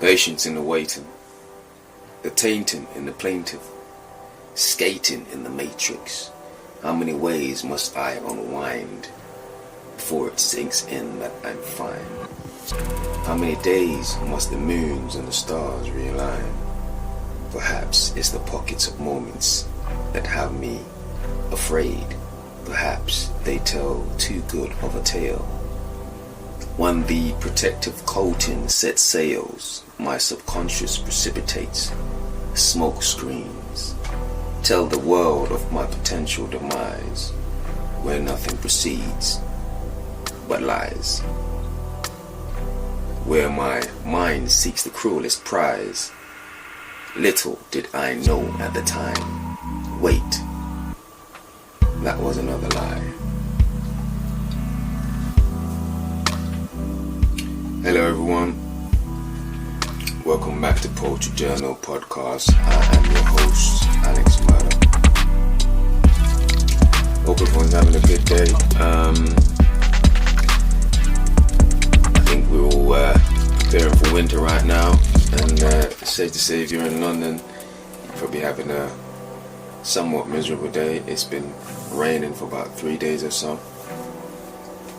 Patience in the waiting, the tainting in the plaintive, skating in the matrix. How many ways must I unwind before it sinks in that I'm fine? How many days must the moons and the stars realign? Perhaps it's the pockets of moments that have me afraid. Perhaps they tell too good of a tale. When the protective coating sets sails, my subconscious precipitates smoke screens. Tell the world of my potential demise, where nothing proceeds but lies. Where my mind seeks the cruelest prize. Little did I know at the time. Wait, that was another lie. Hello everyone, welcome back to Poetry Journal Podcast. I am your host, Alex Murder. Hope everyone's having a good day. I think we're all preparing for winter right now, and it's safe to say if you're in London, you're probably having a somewhat miserable day. It's been raining for about 3 days or so.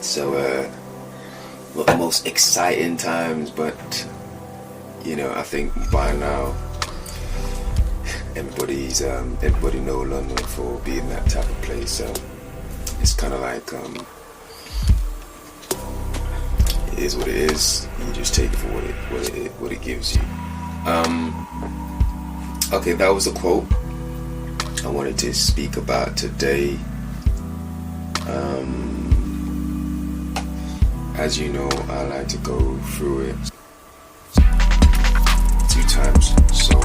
So not the most exciting times, but I think by now everybody know London for being that type of place. So it's kind of like it is what it is. You just take it for what it gives you. Okay, that was a quote I wanted to speak about today. As you know, I like to go through it 2 times, so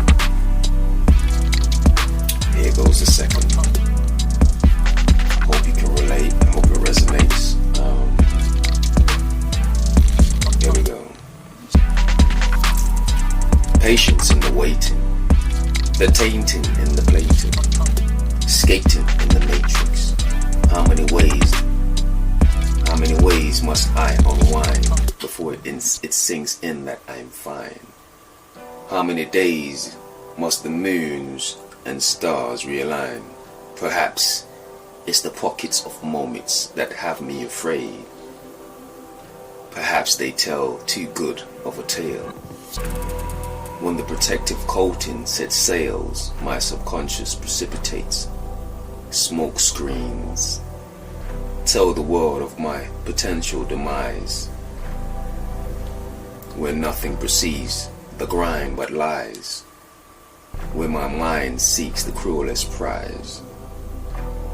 here goes the second. Hope you can relate, I hope it resonates. Here we go. Patience in the waiting, the tainting in the plating, skating in the matrix. How many ways must I unwind before it sinks in that I'm fine? How many days must the moons and stars realign? Perhaps it's the pockets of moments that have me afraid. Perhaps they tell too good of a tale. When the protective coating sets sails, my subconscious precipitates smoke screens. Tell the world of my potential demise, where nothing perceives the grind but lies, where my mind seeks the cruelest prize.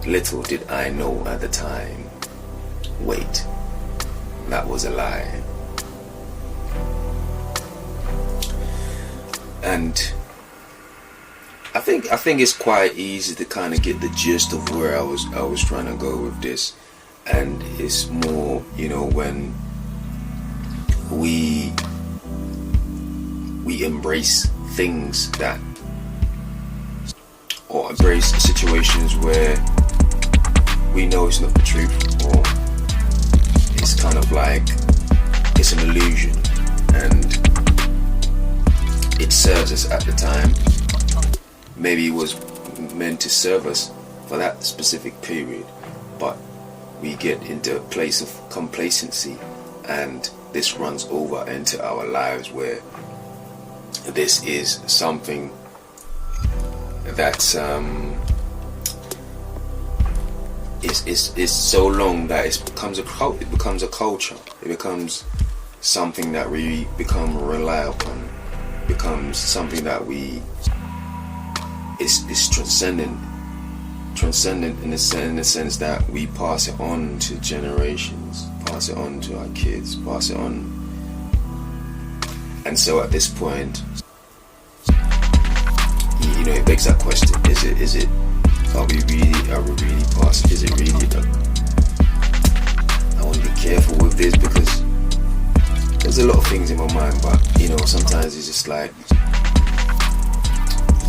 Little did I know at the time. Wait, that was a lie. And I think it's quite easy to kind of get the gist of where I was trying to go with this. And it's more, when we embrace things that, or embrace situations where we know it's not the truth, or it's kind of like it's an illusion, and it serves us at the time. Maybe it was meant to serve us for that specific period, but we get into a place of complacency, and this runs over into our lives where this is something that's is so long that it becomes a culture. It becomes something that we become rely upon. It becomes something that is transcendent in the sense that we pass it on to generations, pass it on to our kids, pass it on. And so at this point, it begs that question: are we really past? Is it really? I want to be careful with this because there's a lot of things in my mind, but sometimes it's just like,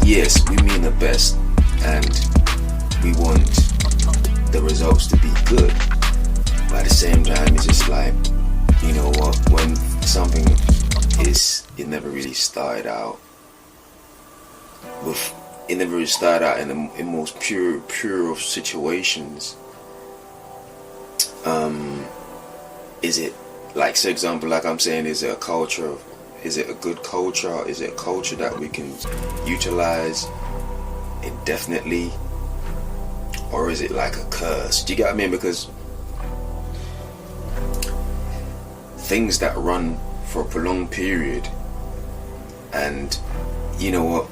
yes, we mean the best, and we want the results to be good, but at the same time it's just like, when something it never really started out with. It never really started out in the most pure of situations. Is it, like, for example, like I'm saying, is it a culture? Is it a good culture? Is it a culture that we can utilize indefinitely? Or is it like a curse? Do you get what I mean? Because things that run for a prolonged period, and you know what,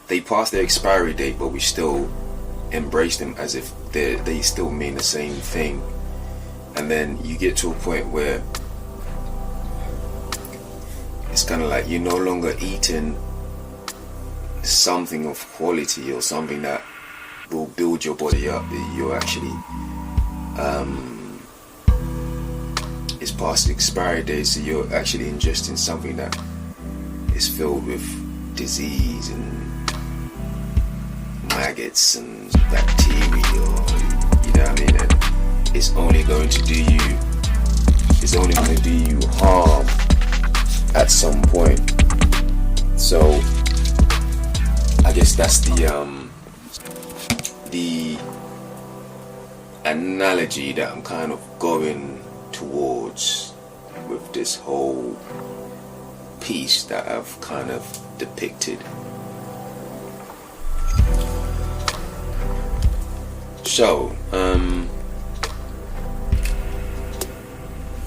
they pass their expiry date, but we still embrace them as if they still mean the same thing. And then you get to a point where it's kind of like you're no longer eating something of quality or something that will build your body up. You're actually it's past the expiry date, so you're actually ingesting something that is filled with disease and maggots and bacteria, you know what I mean? And it's only going to do you harm at some point. So I guess that's the analogy that I'm kind of going towards with this whole piece that I've kind of depicted. So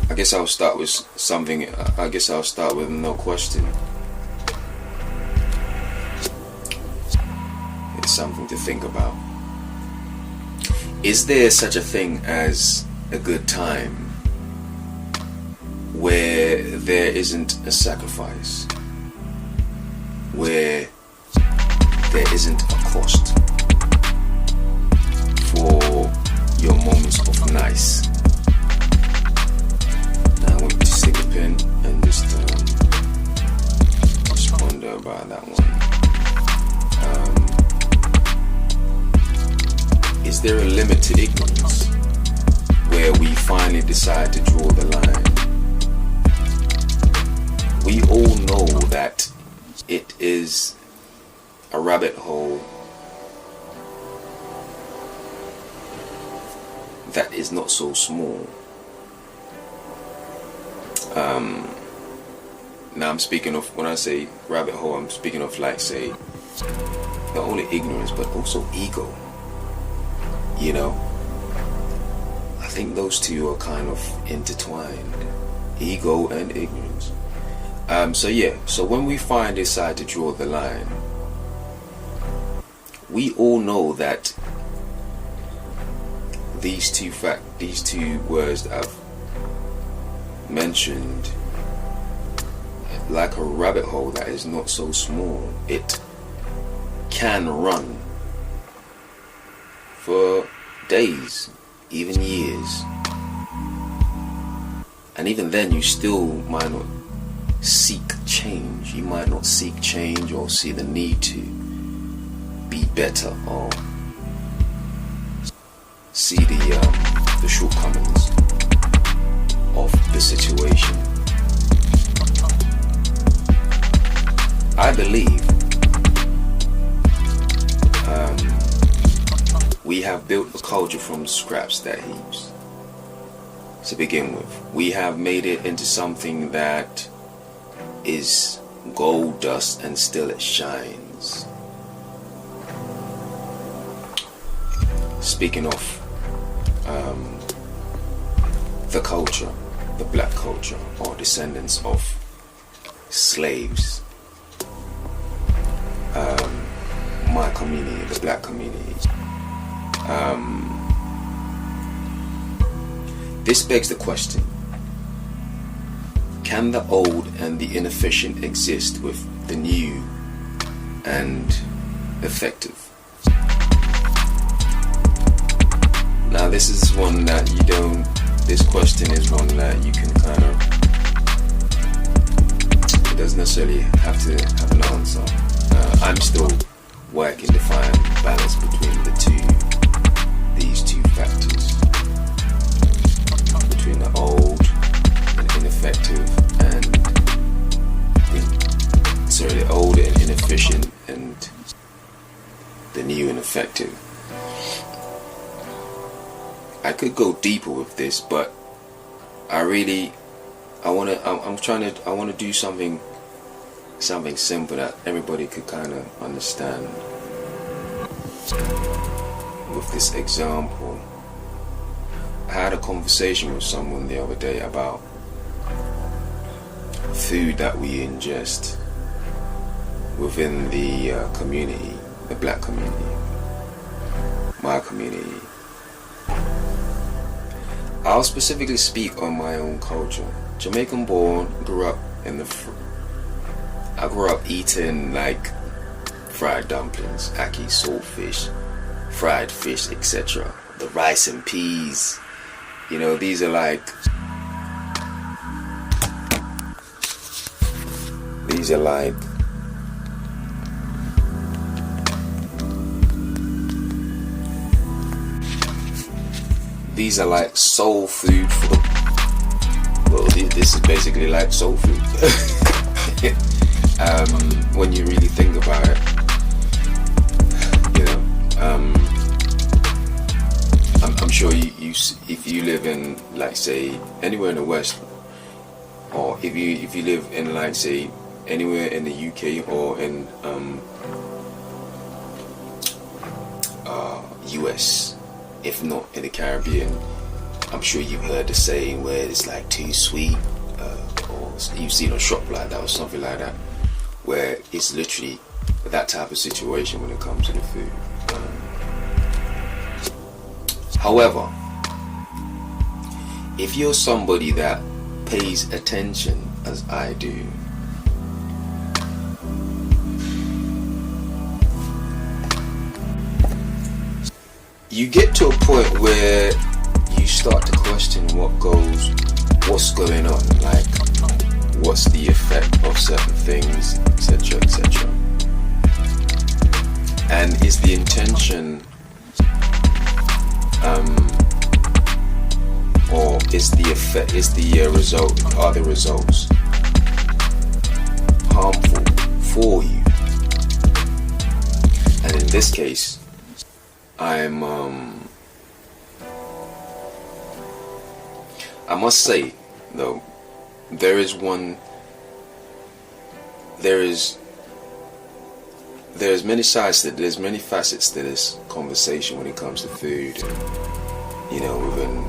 I guess I'll start with something. I guess I'll start with no question. It's something to think about. Is there such a thing as a good time where there isn't a sacrifice, where there isn't a cost for your moments of nice? Now I want you to stick a pin and just ponder about that one. Is there a limit to ignorance where we finally decide to draw the line? We all know that it is a rabbit hole that is not so small. Now I'm speaking of, when I say rabbit hole, I'm speaking of, like, say, not only ignorance but also ego. You know, I think those two are kind of intertwined, ego and ignorance. So when we decide to draw the line, we all know that these two words that I've mentioned, like a rabbit hole that is not so small, it can run for days, even years, and even then you still might not seek change. You might not seek change or see the need to be better or see the shortcomings of the situation. I believe we have built a culture from scraps that heaps. To begin with, we have made it into something that is gold dust and still it shines. Speaking of the culture, the black culture, or descendants of slaves, my community, the black community, this begs the question: can the old and the inefficient exist with the new and effective? Now this is one that this question is one that you can kind of, it doesn't necessarily have to have an answer. I'm still working to find balance between these two factors, between the old and ineffective and effective. I could go deeper with this, but I want to do something simple that everybody could kind of understand. With this example, I had a conversation with someone the other day about food that we ingest within the community, the black community, my community. I'll specifically speak on my own culture. Jamaican born, grew up eating like fried dumplings, ackee, saltfish, fried fish, etc. The rice and peas, these are like soul food for this is basically like soul food. When you really think about it, I'm sure you if you live in, like, say, anywhere in the West, or if you live in, like, say, anywhere in the UK or in US, if not in the Caribbean, I'm sure you've heard the saying where it's like too sweet, or you've seen a shop like that or something like that, where it's literally that type of situation when it comes to the food. However, if you're somebody that pays attention as I do, you get to a point where you start to question what's going on, like what's the effect of certain things, etc., etc. And is the intention or is the effect, are the results harmful for you? And in this case, I must say, though, there's many sides there's many facets to this conversation when it comes to food, within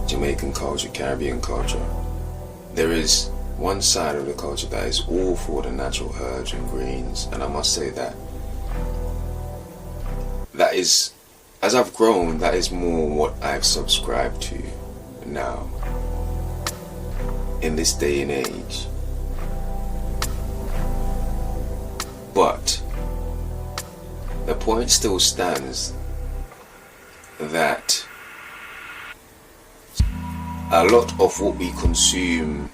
Jamaican culture, Caribbean culture. There is one side of the culture that is all for the natural herbs and greens, and I must say that is, as I've grown, that is more what I've subscribed to now in this day and age. But the point still stands that a lot of what we consume,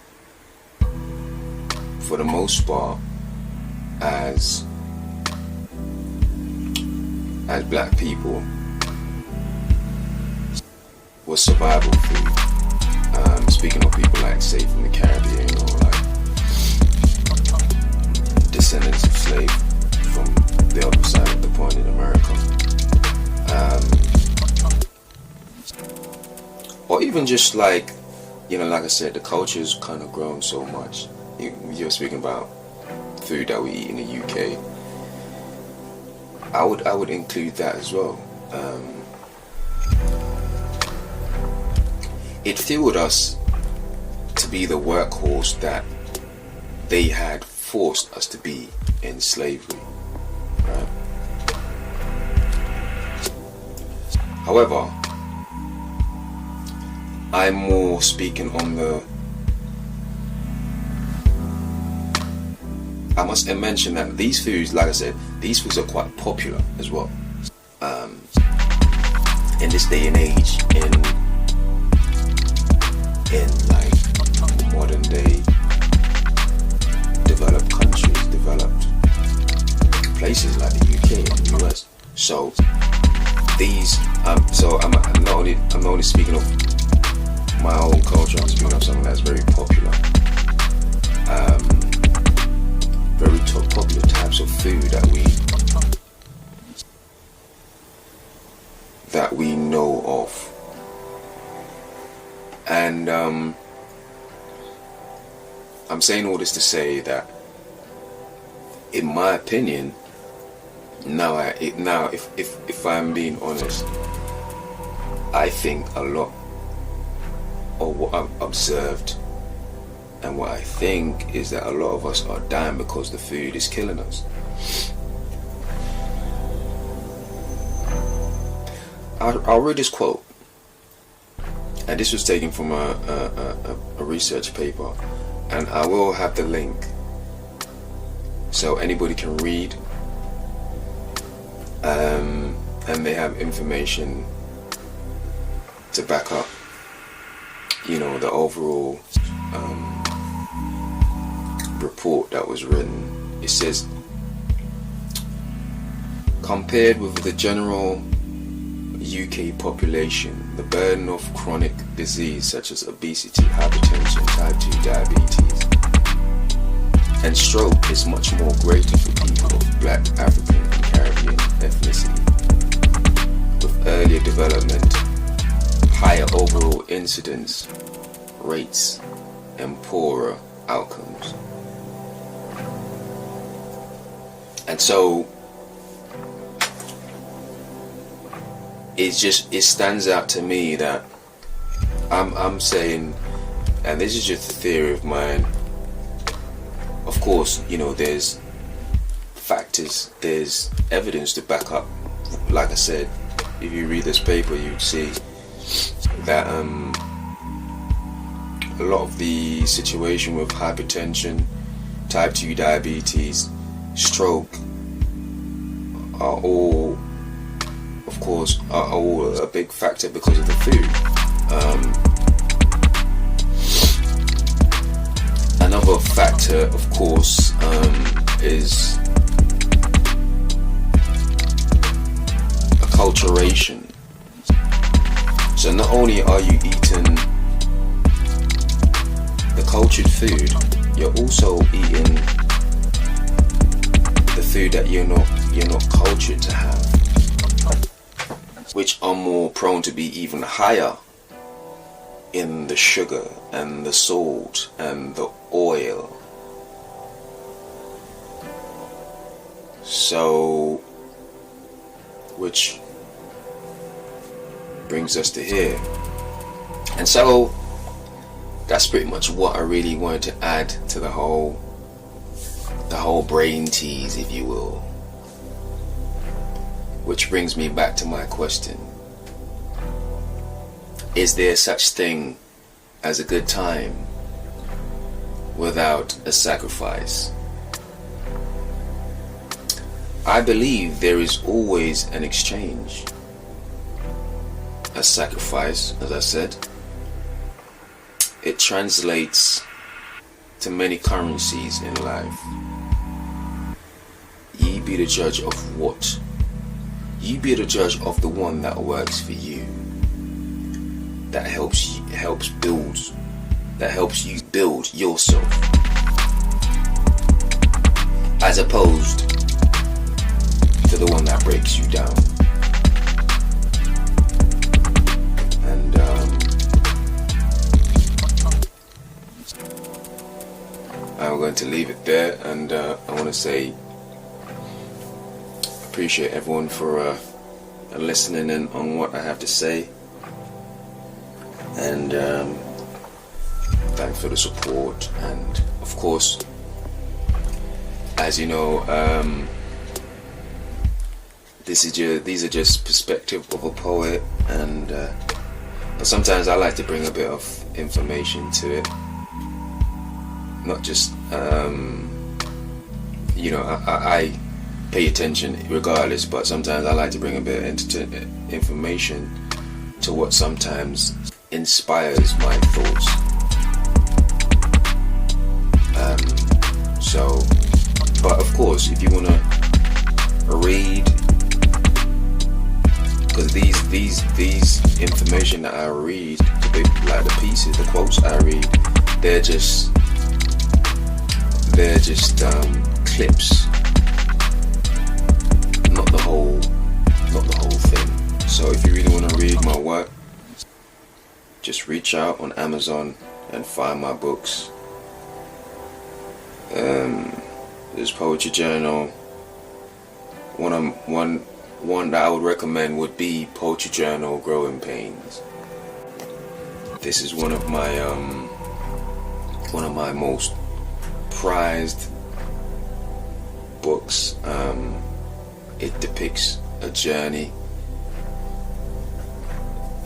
for the most part, as black people, was survival food. Speaking of people like, say, from the Caribbean, or like descendants of slaves from the other side of the pond in America, or even just like, like I said, the culture's kind of grown so much. You're speaking about food that we eat in the UK. I would include that as well. It fueled us to be the workhorse that they had forced us to be in slavery, right? However, I'm more speaking on I must mention that these foods, like I said, these foods are quite popular as well. In this day and age, in like modern day developed countries, developed places like the UK and the US. So these, I'm not only speaking of my own culture, I'm speaking of something that's very popular. Very popular types of food that we know of. And I'm saying all this to say that, in my opinion, if I'm being honest, I think a lot of what I've observed and what I think is that a lot of us are dying because the food is killing us. I'll read this quote, and this was taken from a research paper, and I will have the link so anybody can read, and they have information to back up, the overall report that was written. It says, compared with the general UK population, the burden of chronic disease such as obesity, hypertension, type 2 diabetes, and stroke is much more greater for people of Black, African, and Caribbean ethnicity, with earlier development, higher overall incidence rates, and poorer outcomes. And so it stands out to me that I'm saying, and this is just a theory of mine. Of course, there's factors, there's evidence to back up. Like I said, if you read this paper, you'd see that a lot of the situation with hypertension, type 2 diabetes, stroke are all a big factor because of the food. Another factor, of course, is acculturation. So not only are you eating the cultured food, you're also eating the food that you're not cultured to have, which are more prone to be even higher in the sugar and the salt and the oil. So, which brings us to here. And so that's pretty much what I really wanted to add to the whole brain tease, if you will. Which brings me back to my question. Is there such thing as a good time without a sacrifice? I believe there is always an exchange. A sacrifice, as I said, it translates to many currencies in life. Ye be the judge of what? You be the judge of the one that works for you, that helps you build yourself, as opposed to the one that breaks you down. And I'm going to leave it there, and I want to say appreciate everyone for listening in on what I have to say, and thanks for the support. And of course, as you know, these are just perspective of a poet, and but sometimes I like to bring a bit of information to it, not just I pay attention regardless, but sometimes I like to bring a bit of information to what sometimes inspires my thoughts. But of course, if you want to read, because these information that I read, like the pieces, the quotes I read, they're just clips not the whole thing. So if you really want to read my work, just reach out on Amazon and find my books. There's Poetry Journal. One that I would recommend would be Poetry Journal Growing Pains. This is one of my most prized books. It depicts a journey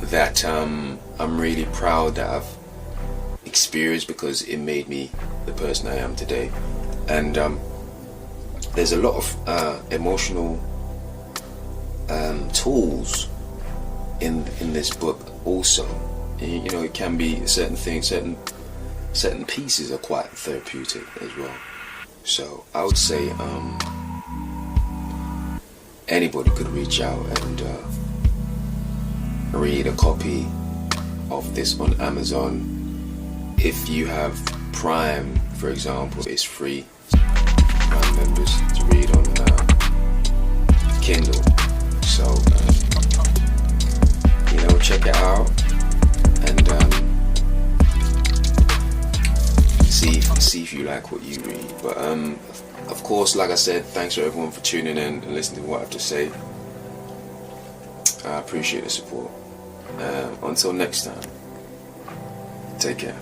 that I'm really proud that I've experienced, because it made me the person I am today. And there's a lot of emotional tools in this book also. You know, it can be certain things, certain pieces are quite therapeutic as well. So I would say anybody could reach out and read a copy of this on Amazon. If you have Prime, for example, it's free. Prime members to read on Kindle. So check it out and see if you like what you read. But of course, like I said, thanks for everyone for tuning in and listening to what I have to say. I appreciate the support. Until next time, take care.